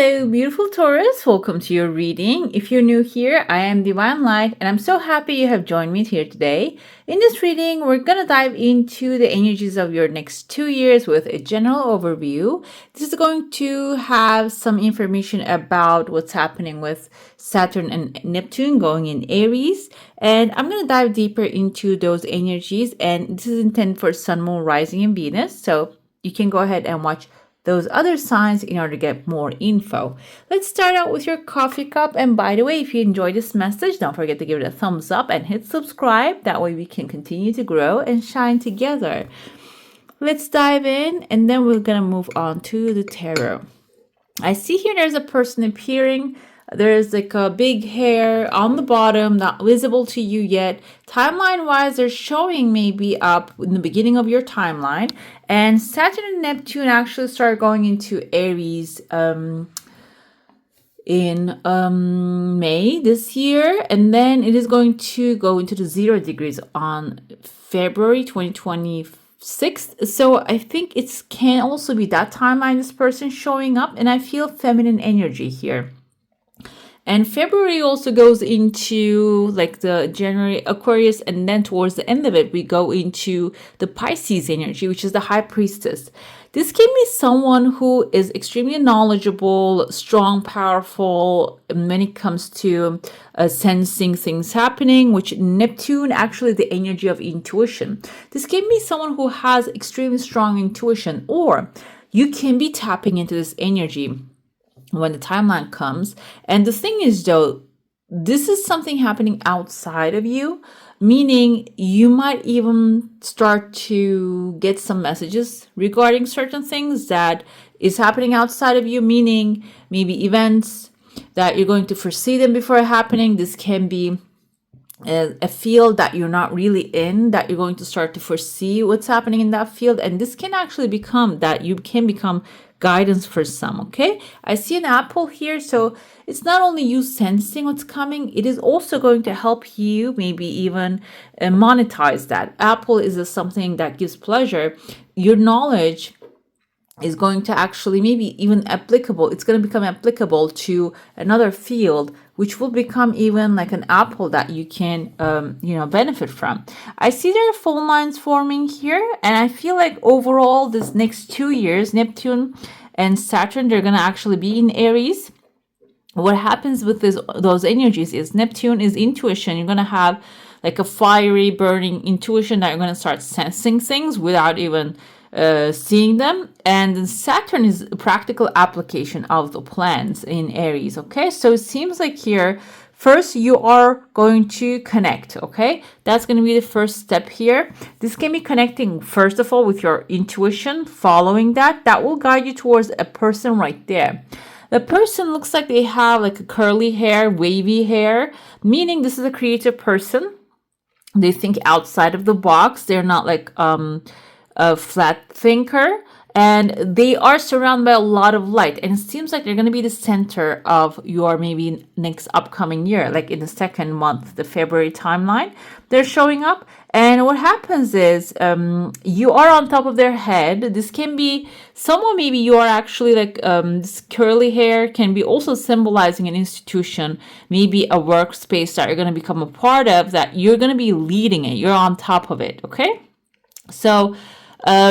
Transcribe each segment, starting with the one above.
Hello, beautiful Taurus. Welcome to your reading. If you're new here, I am Divine Light, and I'm so happy you have joined me here today. In this reading, we're going to dive into the energies of your next 2 years with a general overview. This is going to have some information about what's happening with Saturn and Neptune going in Aries, and I'm going to dive deeper into those energies, and this is intended for Sun, Moon, Rising, and Venus, so you can go ahead and watch those other signs in order to get more info. Let's start out with your coffee cup. And by the way, if you enjoyed this message, don't forget to give it a thumbs up and hit subscribe. That way we can continue to grow and shine together. Let's dive in, and then we're going to move on to the tarot. I see here there's a person appearing. There's like a big hair on the bottom, not visible to you yet. Timeline wise, they're showing maybe up in the beginning of your timeline. And Saturn and Neptune actually start going into Aries in May this year. And then it is going to go into the 0 degrees on February 2026. So I think it can also be that timeline, this person showing up. And I feel feminine energy here. And February also goes into like the January Aquarius, and then towards the end of it, we go into the Pisces energy, which is the High Priestess. This can be someone who is extremely knowledgeable, strong, powerful when it comes to sensing things happening, which Neptune, actually the energy of intuition. This can be someone who has extremely strong intuition, or you can be tapping into this energy when the timeline comes. And the thing is, though, this is something happening outside of you, meaning you might even start to get some messages regarding certain things that is happening outside of you, meaning maybe events that you're going to foresee them before happening. This can be a field that you're not really in, that you're going to start to foresee what's happening in that field. And this can actually become that you can become guidance for some. Okay, I see an apple here, so it's not only you sensing what's coming, it is also going to help you maybe even monetize that. Apple is something that gives pleasure. Your knowledge is going to actually maybe even applicable. It's going to become applicable to another field, which will become even like an apple that you can, benefit from. I see there are phone lines forming here, and I feel like overall this next 2 years, Neptune and Saturn, they're going to actually be in Aries. What happens with those energies is Neptune is intuition. You're going to have like a fiery, burning intuition that you're going to start sensing things without even seeing them. And then Saturn is a practical application of the plans in Aries. Okay, so it seems like here, first you are going to connect. Okay, that's going to be the first step here. This can be connecting first of all with your intuition, following that will guide you towards a person right there. The person looks like they have like a curly hair, wavy hair, meaning this is a creative person. They think outside of the box. They're not like a flat thinker, and they are surrounded by a lot of light, and it seems like they're going to be the center of your maybe next upcoming year, like in the second month, the February timeline. They're showing up, and what happens is you are on top of their head. This can be someone, maybe you are actually like this curly hair can be also symbolizing an institution, maybe a workspace that you're going to become a part of, that you're going to be leading it, you're on top of it. Okay, so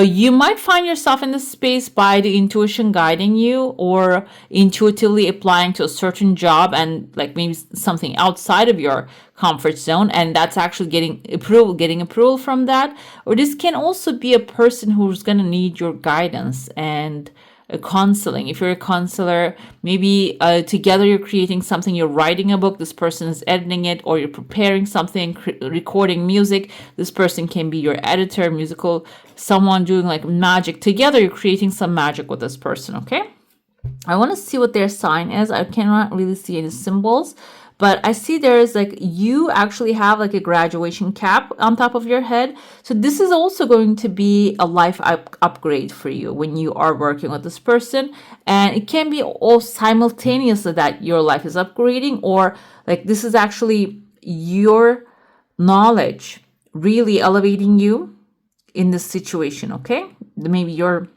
you might find yourself in this space by the intuition guiding you, or intuitively applying to a certain job and like maybe something outside of your comfort zone, and that's actually getting approval from that. Or this can also be a person who's going to need your guidance and counseling. If you're a counselor, maybe together you're creating something, you're writing a book, this person is editing it, or you're preparing something, recording music, this person can be your editor, musical, someone doing like magic. Together you're creating some magic with this person. Okay, I want to see what their sign is. I cannot really see any symbols, but I see there is like you actually have like a graduation cap on top of your head. So this is also going to be a life upgrade for you when you are working with this person. And it can be all simultaneously that your life is upgrading, or like this is actually your knowledge really elevating you in this situation. Okay, maybe you're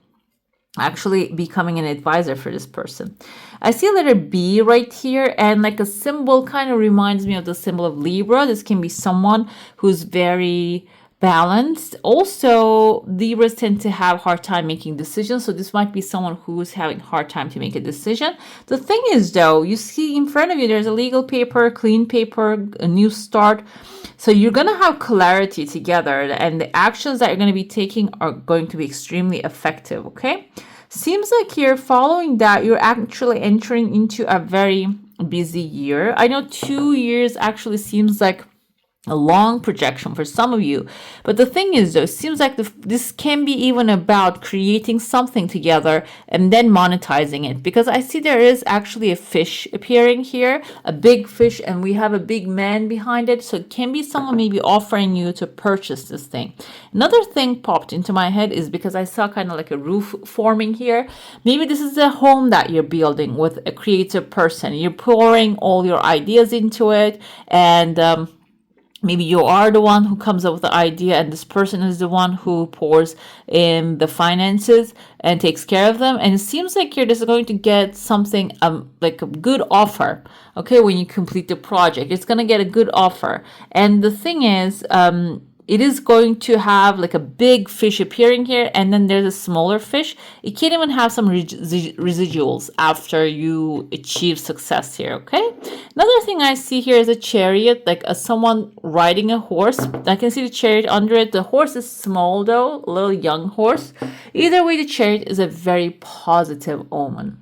actually becoming an advisor for this person. I see a letter B right here, and like a symbol kind of reminds me of the symbol of Libra. This can be someone who's very balanced. Also, Libras tend to have hard time making decisions, so this might be someone who's having hard time to make a decision. The thing is, though, you see in front of you there's a legal paper, clean paper, a new start. So you're going to have clarity together, and the actions that you're going to be taking are going to be extremely effective, okay? Seems like here, following that, you're actually entering into a very busy year. I know 2 years actually seems like a long projection for some of you. But the thing is, though, it seems like this can be even about creating something together and then monetizing it. Because I see there is actually a fish appearing here, a big fish, and we have a big man behind it. So it can be someone maybe offering you to purchase this thing. Another thing popped into my head is because I saw kind of like a roof forming here. Maybe this is a home that you're building with a creative person. You're pouring all your ideas into it, and maybe you are the one who comes up with the idea, and this person is the one who pours in the finances and takes care of them. And it seems like you're just going to get something like a good offer. Okay, when you complete the project, it's going to get a good offer. And the thing is, it is going to have like a big fish appearing here, and then there's a smaller fish. It can even have some residuals after you achieve success here, okay? Another thing I see here is a chariot, like someone riding a horse. I can see the chariot under it. The horse is small though, a little young horse. Either way, the chariot is a very positive omen.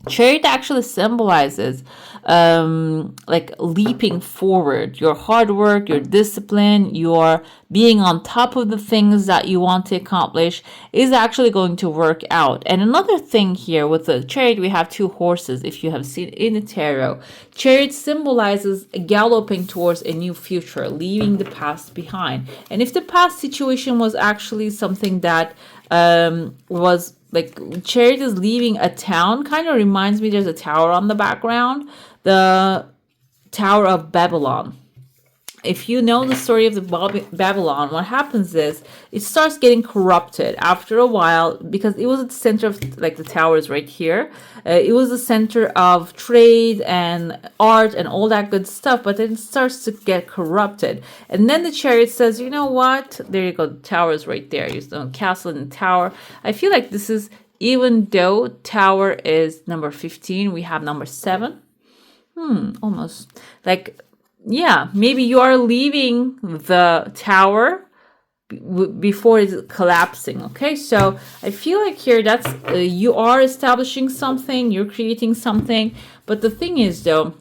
Chariot actually symbolizes like leaping forward, your hard work, your discipline, your being on top of the things that you want to accomplish is actually going to work out. And another thing here with the chariot, we have 2 horses. If you have seen in the tarot, chariot symbolizes galloping towards a new future, leaving the past behind. And if the past situation was actually something that was like chariot is leaving a town, kind of reminds me, there's a tower on the background, the Tower of Babylon. If you know the story of the Babylon, what happens is it starts getting corrupted after a while, because it was at the center of, like the towers right here. It was the center of trade and art and all that good stuff, but then it starts to get corrupted. And then the chariot says, you know what? There you go. The tower is right there. You know, castle and tower. I feel like this is, even though tower is number 15, we have number 7. Almost like, yeah, maybe you are leaving the tower before it's collapsing. Okay, so I feel like here that's you are establishing something, you're creating something. But the thing is, though,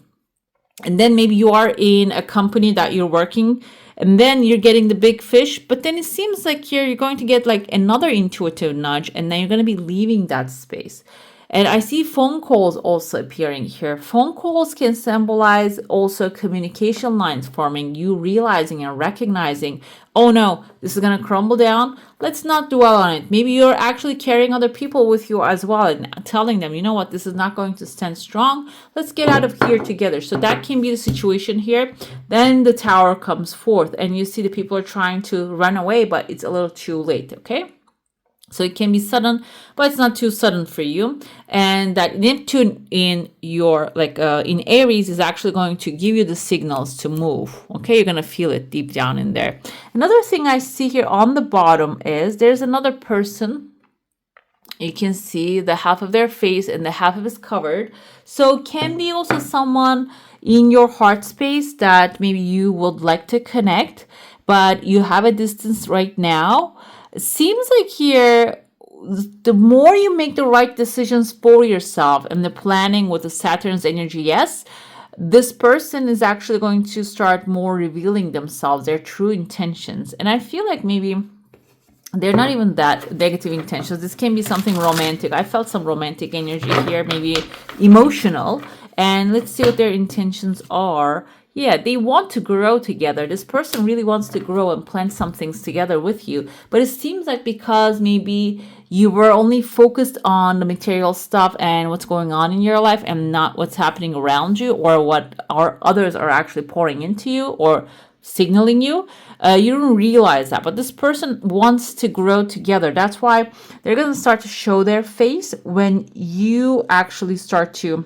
and then maybe you are in a company that you're working, and then you're getting the big fish, but then it seems like here you're going to get like another intuitive nudge, and then you're going to be leaving that space. And I see phone calls also appearing here. Phone calls can symbolize also communication lines forming, you realizing and recognizing, oh no, this is going to crumble down. Let's not dwell on it. Maybe you're actually carrying other people with you as well and telling them, you know what, this is not going to stand strong. Let's get out of here together. So that can be the situation here. Then the tower comes forth, and you see the people are trying to run away, but it's a little too late, okay? So it can be sudden, but it's not too sudden for you. And that Neptune in your, in Aries is actually going to give you the signals to move. Okay, you're going to feel it deep down in there. Another thing I see here on the bottom is there's another person. You can see the half of their face and the half of is covered. So it can be also someone in your heart space that maybe you would like to connect, but you have a distance right now. It seems like here, the more you make the right decisions for yourself and the planning with the Saturn's energy, yes, this person is actually going to start more revealing themselves, their true intentions. And I feel like maybe they're not even that negative intentions. This can be something romantic. I felt some romantic energy here, maybe emotional. And let's see what their intentions are. Yeah, they want to grow together. This person really wants to grow and plan some things together with you. But it seems like because maybe you were only focused on the material stuff and what's going on in your life and not what's happening around you, or what others are actually pouring into you, or signaling you. You don't realize that, but this person wants to grow together. That's why they're going to start to show their face when you actually start to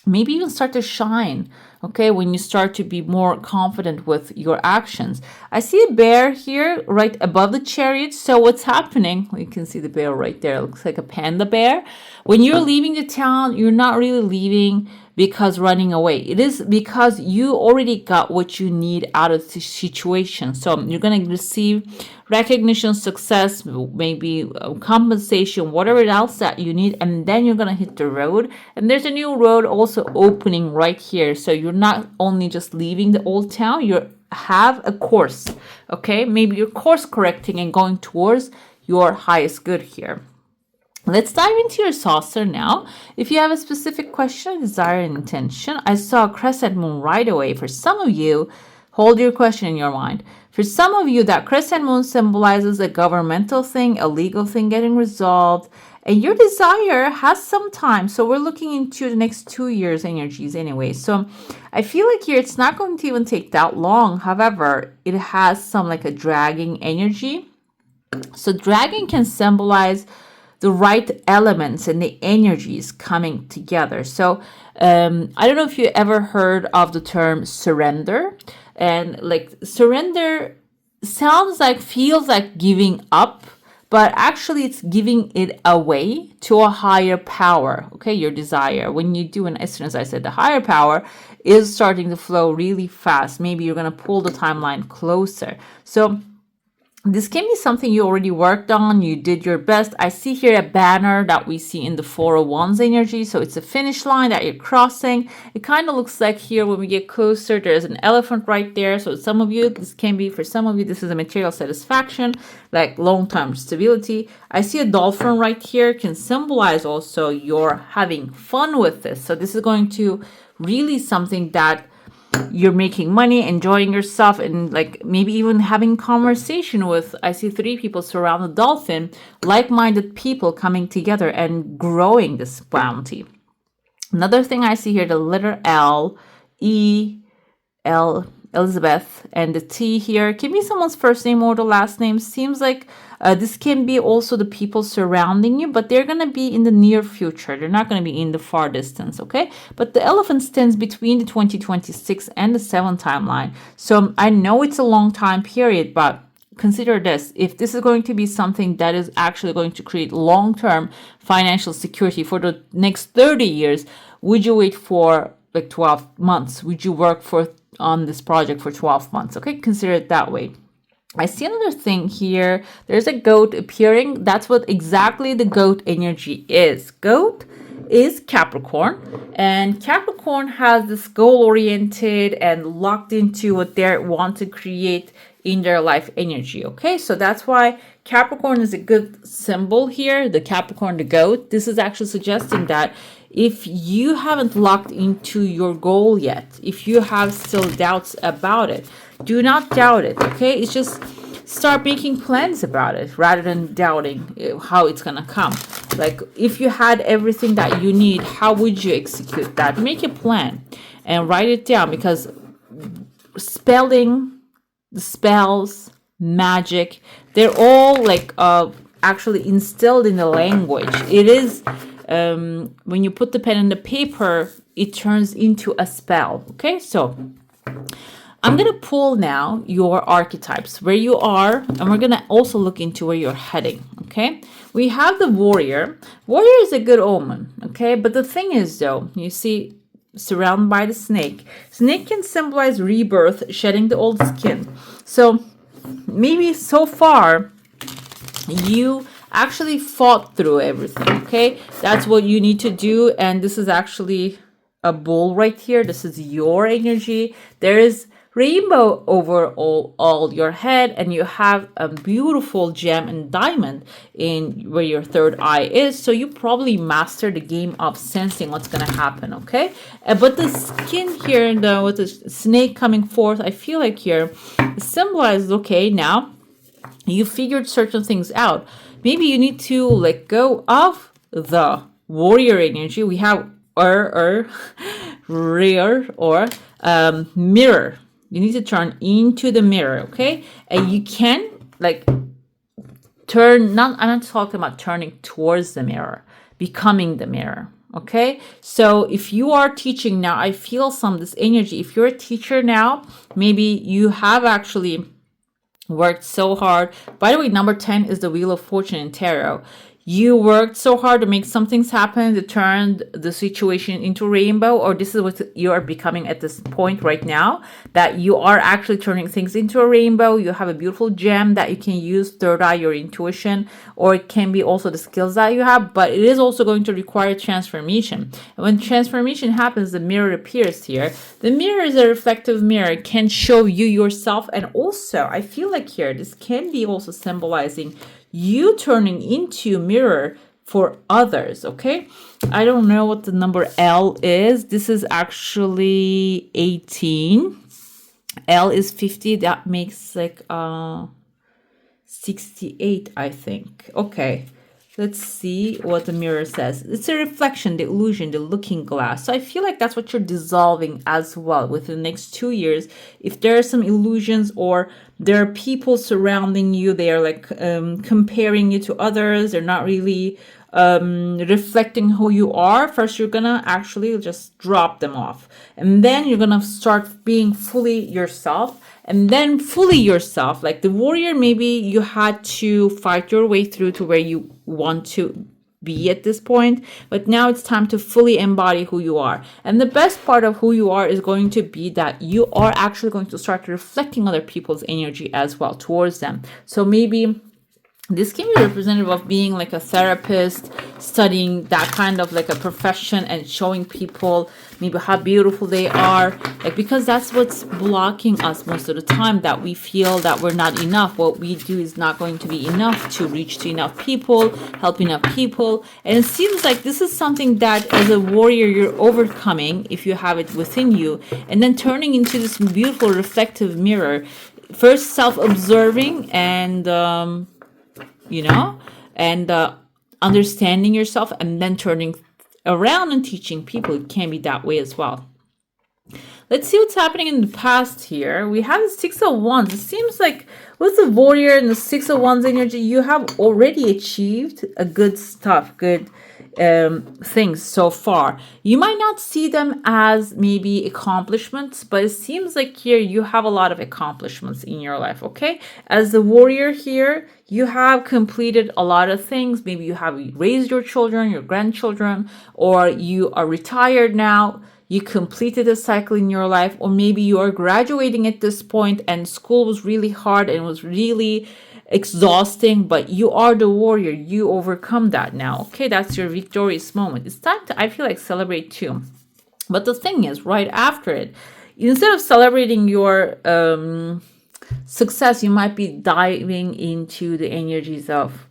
maybe even start to shine. Okay, when you start to be more confident with your actions. I see a bear here right above the chariot. So what's happening? You can see the bear right there. It looks like a panda bear. When you're leaving the town, you're not really leaving because running away. It is because you already got what you need out of the situation. So you're going to receive recognition, success, maybe compensation, whatever else that you need, and then you're going to hit the road. And there's a new road also opening right here. So you're not only just leaving the old town, you have a course. Okay, maybe you're course correcting and going towards your highest good here. Let's dive into your saucer now. If you have a specific question, desire, and intention, I saw a crescent moon right away. For some of you, hold your question in your mind. For some of you, that crescent moon symbolizes a governmental thing, a legal thing getting resolved, and your desire has some time. So we're looking into the next 2 years energies anyway. So I feel like here it's not going to even take that long. However, it has some like a dragging energy. So dragging can symbolize the right elements and the energies coming together. So I don't know if you ever heard of the term surrender. And like surrender sounds like, feels like giving up, but actually it's giving it away to a higher power. Okay, your desire. When you do, and as soon as I said the higher power is starting to flow really fast, maybe you're going to pull the timeline closer. So this can be something you already worked on. You did your best. I see here a banner that we see in the 401's energy. So it's a finish line that you're crossing. It kind of looks like here when we get closer, there's an elephant right there. So some of you, this can be, for some of you, this is a material satisfaction, like long-term stability. I see a dolphin right here, can symbolize also you're having fun with this. So this is going to really something that you're making money, enjoying yourself, and like maybe even having conversation with, I see 3 people surround the dolphin, like-minded people coming together and growing this bounty. Another thing I see here, the letter L, E, L, Elizabeth, and the T here can be someone's first name or the last name. Seems like this can be also the people surrounding you, but they're going to be in the near future. They're not going to be in the far distance, okay? But the elephant stands between the 2026 and the 7th timeline. So I know it's a long time period, but consider this. If this is going to be something that is actually going to create long-term financial security for the next 30 years, would you wait for like 12 months? Would you work on this project for 12 months? Okay, consider it that way. I see another thing here. There's a goat appearing. That's what exactly the goat energy is. Goat is Capricorn, and Capricorn has this goal-oriented and locked into what they want to create in their life energy. Okay, so that's why Capricorn is a good symbol here. The Capricorn, the goat. This is actually suggesting that if you haven't locked into your goal yet, if you have still doubts about it, do not doubt it, okay? It's just start making plans about it rather than doubting how it's gonna come. Like if you had everything that you need, how would you execute that? Make a plan and write it down, because spelling, the spells, magic, they're all like actually instilled in the language. It is when you put the pen in the paper, it turns into a spell. Okay, so I'm going to pull now your archetypes, where you are, and we're going to also look into where you're heading. Okay, we have the warrior. Warrior is a good omen. Okay, but the thing is though, you see, surrounded by the snake. Snake can symbolize rebirth, shedding the old skin. So maybe so far you actually fought through everything. Okay, that's what you need to do. And this is actually a bull right here. This is your energy. There is rainbow over all your head, and you have a beautiful gem and diamond in where your third eye is. So you probably mastered the game of sensing what's gonna happen. Okay, but the skin here and with the snake coming forth, I feel like here symbolizes, okay, now you figured certain things out. Maybe you need to let go of the warrior energy. We have rear or mirror. You need to turn into the mirror, okay? And you can like I'm not talking about turning towards the mirror, becoming the mirror. Okay, so if you are teaching now, I feel this energy. If you're a teacher now, maybe you have actually worked so hard. By the way, number 10 is the Wheel of Fortune in tarot. You worked so hard to make some things happen, to turn the situation into rainbow, or this is what you are becoming at this point right now, that you are actually turning things into a rainbow. You have a beautiful gem that you can use, third eye, your intuition, or it can be also the skills that you have, but it is also going to require transformation. And when transformation happens, the mirror appears here. The mirror is a reflective mirror. It can show you yourself, and also I feel like here, this can be also symbolizing you turning into a mirror for others, okay? I don't know what the number L is. This is actually 18. L is 50. That makes like 68, I think. Okay. Let's see what the mirror says. It's a reflection, the illusion, the looking glass. So I feel like that's what you're dissolving as well within the next 2 years. If there are some illusions or there are people surrounding you, they are like comparing you to others, they're not really reflecting who you are. First, you're gonna actually just drop them off. And then you're gonna start being fully yourself. And then fully yourself, like the warrior, maybe you had to fight your way through to where you want to be at this point, but now it's time to fully embody who you are. And the best part of who you are is going to be that you are actually going to start reflecting other people's energy as well towards them. So maybe this can be representative of being like a therapist, studying that kind of like a profession and showing people maybe how beautiful they are. Like, because that's what's blocking us most of the time, that we feel that we're not enough. What we do is not going to be enough to reach to enough people, help enough people. And it seems like this is something that as a warrior, you're overcoming if you have it within you, and then turning into this beautiful reflective mirror. First self-observing and understanding yourself, and then turning around and teaching people. It can be that way as well. Let's see what's happening in the past here. We have the Six of Wands. It seems like with the warrior and the Six of Wands energy, you have already achieved a good stuff, good things so far. You might not see them as maybe accomplishments, but it seems like here you have a lot of accomplishments in your life, okay? As the warrior here, you have completed a lot of things. Maybe you have raised your children, your grandchildren, or you are retired now. You completed a cycle in your life, or maybe you are graduating at this point and school was really hard and was really exhausting, but you are the warrior. You overcome that now. Okay, that's your victorious moment. It's time to, I feel like, celebrate too. But the thing is, right after it, instead of celebrating your success, you might be diving into the energies of,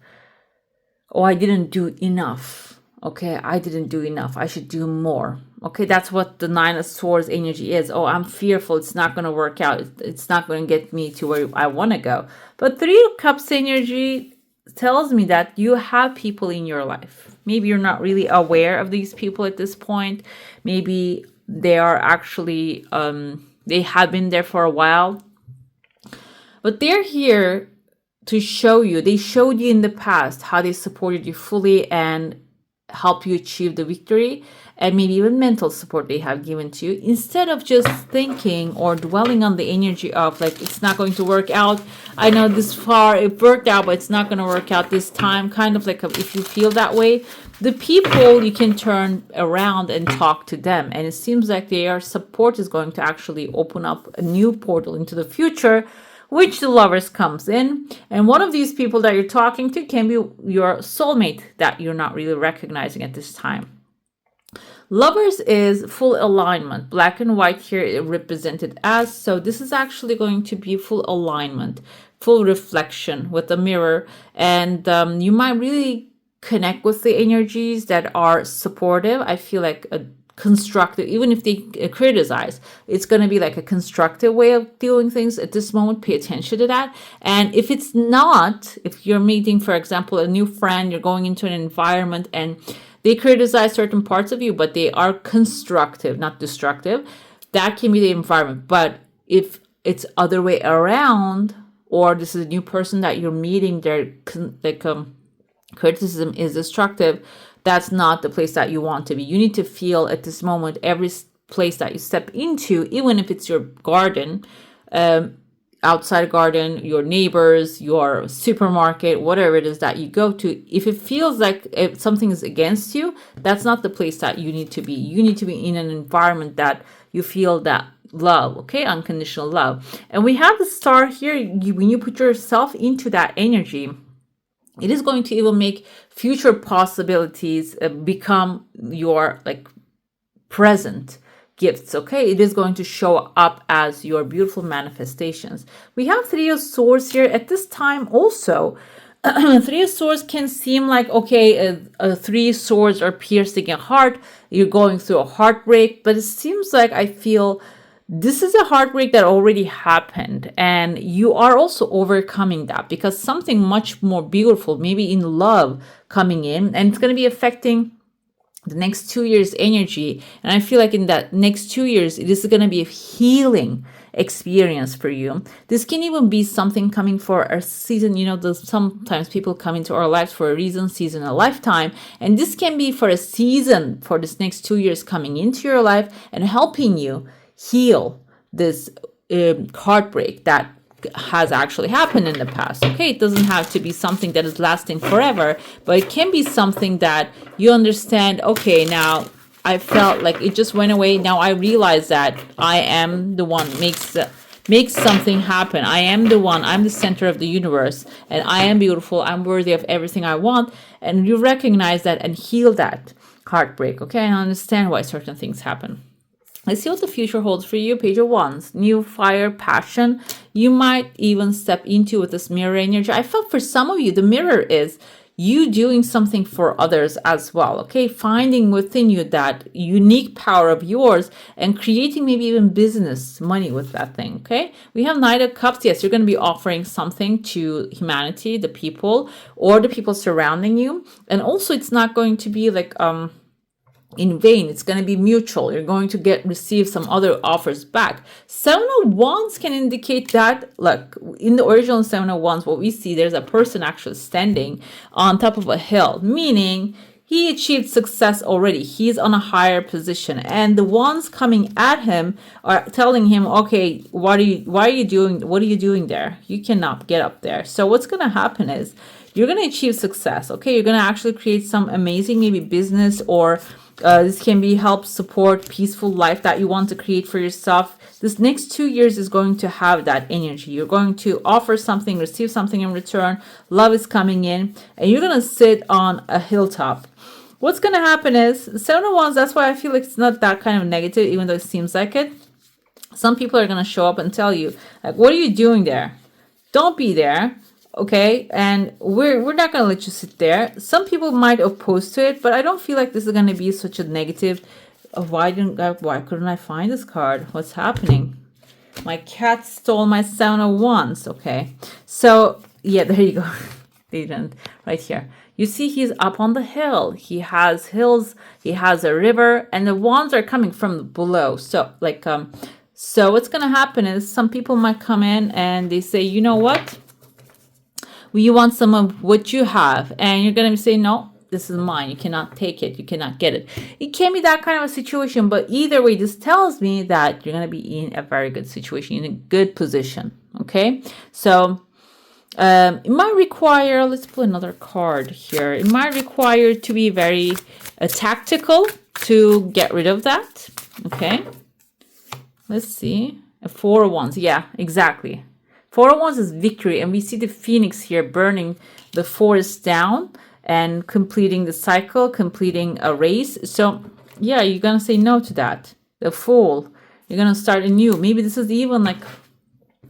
oh, I didn't do enough. Okay, I didn't do enough. I should do more. Okay, that's what the Nine of Swords energy is. Oh, I'm fearful. It's not going to work out. It's not going to get me to where I want to go. But Three of Cups energy tells me that you have people in your life. Maybe you're not really aware of these people at this point. Maybe they are actually, they have been there for a while. But they're here to show you. They showed you in the past how they supported you fully and help you achieve the victory, and maybe even mental support they have given to you, instead of just thinking or dwelling on the energy of like, it's not going to work out. I know this far it worked out, but it's not going to work out this time. Kind of like if you feel that way, the people, you can turn around and talk to them, and it seems like their support is going to actually open up a new portal into the future, which the Lovers comes in. And one of these people that you're talking to can be your soulmate that you're not really recognizing at this time. Lovers is full alignment. Black and white here represented as. So this is actually going to be full alignment, full reflection with the mirror. And you might really connect with the energies that are supportive. I feel like a constructive, even if they criticize, it's going to be like a constructive way of doing things at this moment. Pay attention to that. And if it's not, if you're meeting, for example, a new friend, you're going into an environment and they criticize certain parts of you, but they are constructive, not destructive, that can be the environment. But if it's other way around, or this is a new person that you're meeting, their criticism is destructive, that's not the place that you want to be. You need to feel at this moment, every place that you step into, even if it's your garden, outside garden, your neighbors, your supermarket, whatever it is that you go to, if it feels like if something is against you, that's not the place that you need to be. You need to be in an environment that you feel that love, okay, unconditional love. And we have the star here. When you put yourself into that energy, it is going to even make future possibilities become your like present gifts, okay? It is going to show up as your beautiful manifestations. We have Three of Swords here at this time also. Three of Swords can seem like, okay, three swords are piercing a heart. You're going through a heartbreak, but it seems like I feel this is a heartbreak that already happened, and you are also overcoming that because something much more beautiful, maybe in love, coming in, and it's going to be affecting the next 2 years energy. And I feel like in that next 2 years, this is going to be a healing experience for you. This can even be something coming for a season. You know, sometimes people come into our lives for a reason, season, a lifetime. And this can be for a season for this next 2 years coming into your life and helping you heal this heartbreak that has actually happened in the past. Okay, it doesn't have to be something that is lasting forever, but it can be something that you understand, okay, now I felt like it just went away. Now I realize that I am the one makes something happen. I am the one, I'm the center of the universe, and I am beautiful, I'm worthy of everything I want. And you recognize that and heal that heartbreak, okay, and understand why certain things happen. Let's see what the future holds for you. Page of Wands, new fire, passion. You might even step into with this mirror energy. I felt for some of you, the mirror is you doing something for others as well. Okay, finding within you that unique power of yours and creating maybe even business money with that thing. Okay, we have Knight of Cups. Yes, you're going to be offering something to humanity, the people, or the people surrounding you. And also, it's not going to be like in vain. It's going to be mutual. You're going to receive some other offers back. Seven of Wands can indicate that, look, in the original Seven of Wands, what we see, there's a person actually standing on top of a hill, meaning he achieved success already. He's on a higher position, and the wands coming at him are telling him, okay, what are you doing there? You cannot get up there. So what's going to happen is you're going to achieve success. Okay, you're going to actually create some amazing maybe business, or this can be help support peaceful life that you want to create for yourself. This next 2 years is going to have that energy. You're going to offer something, receive something in return. Love is coming in, and you're going to sit on a hilltop. What's going to happen is Seven of Wands, that's why I feel like it's not that kind of negative, even though it seems like it. Some people are going to show up and tell you, like, what are you doing there? Don't be there. Okay, and we're not going to let you sit there. Some people might oppose to it, but I don't feel like this is going to be such a negative. Why couldn't I find this card? What's happening? My cat stole my Seven of Wands. Okay, so yeah, there you go. They didn't. Right here, you see he's up on the hill. He has hills, he has a river, and the wands are coming from below. So like so what's going to happen is some people might come in and they say, you know what, you want some of what you have, and you're going to say, no, this is mine. You cannot take it. You cannot get it. It can be that kind of a situation, but either way, this tells me that you're going to be in a very good situation, in a good position. Okay, so it might require, let's pull another card here. It might require to be very tactical to get rid of that. Okay, let's see. A Four of Wands. Yeah, exactly. Four of Wands is victory, and we see the phoenix here burning the forest down and completing the cycle, completing a race. So yeah, you're gonna say no to that. The Fool. You're gonna start anew. Maybe this is even like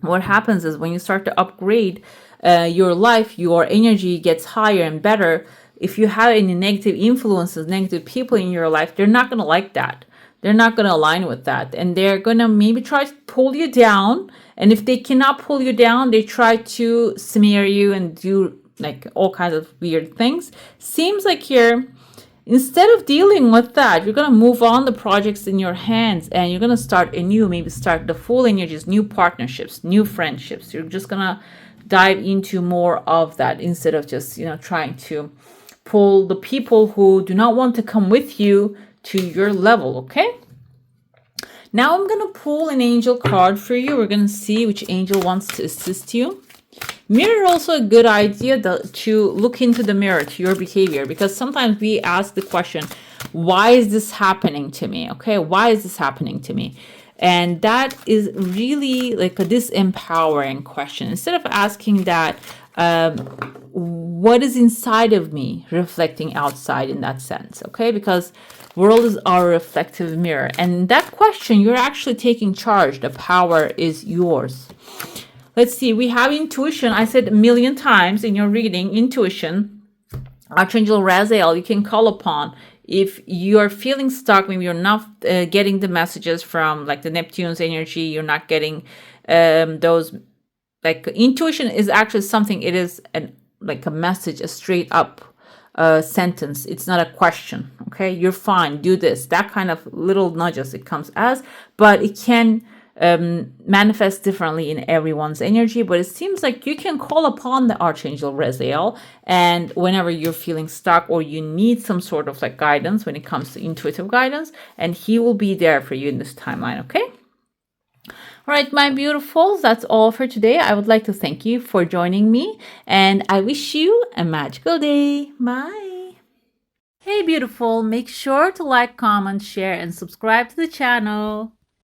what happens is when you start to upgrade your life, your energy gets higher and better. If you have any negative influences, negative people in your life, they're not gonna like that. They're not going to align with that. And they're going to maybe try to pull you down. And if they cannot pull you down, they try to smear you and do like all kinds of weird things. Seems like here, instead of dealing with that, you're going to move on the projects in your hands, and you're going to start anew, maybe start the full energies, new partnerships, new friendships. You're just going to dive into more of that instead of just, trying to pull the people who do not want to come with you to your level. Okay. Now I'm going to pull an angel card for you. We're going to see which angel wants to assist you. Mirror, also a good idea to look into the mirror to your behavior, because sometimes we ask the question, why is this happening to me? Okay, why is this happening to me? And that is really like a disempowering question. Instead of asking that, what is inside of me reflecting outside in that sense? Okay, because world is our reflective mirror. And that question, you're actually taking charge. The power is yours. Let's see, we have intuition. I said a million times in your reading, intuition. Archangel Raziel, you can call upon if you are feeling stuck. Maybe you're not getting the messages from like the Neptune's energy. You're not getting those, like intuition is actually something. It is like a message, a straight up sentence. It's not a question. Okay, you're fine. Do this. That kind of little nudges it comes as, but it can manifest differently in everyone's energy. But it seems like you can call upon the Archangel Raziel, and whenever you're feeling stuck or you need some sort of like guidance when it comes to intuitive guidance, and he will be there for you in this timeline. Okay. All right, my beautifuls, that's all for today. I would like to thank you for joining me, and I wish you a magical day. Bye. Hey beautiful, make sure to like, comment, share, and subscribe to the channel.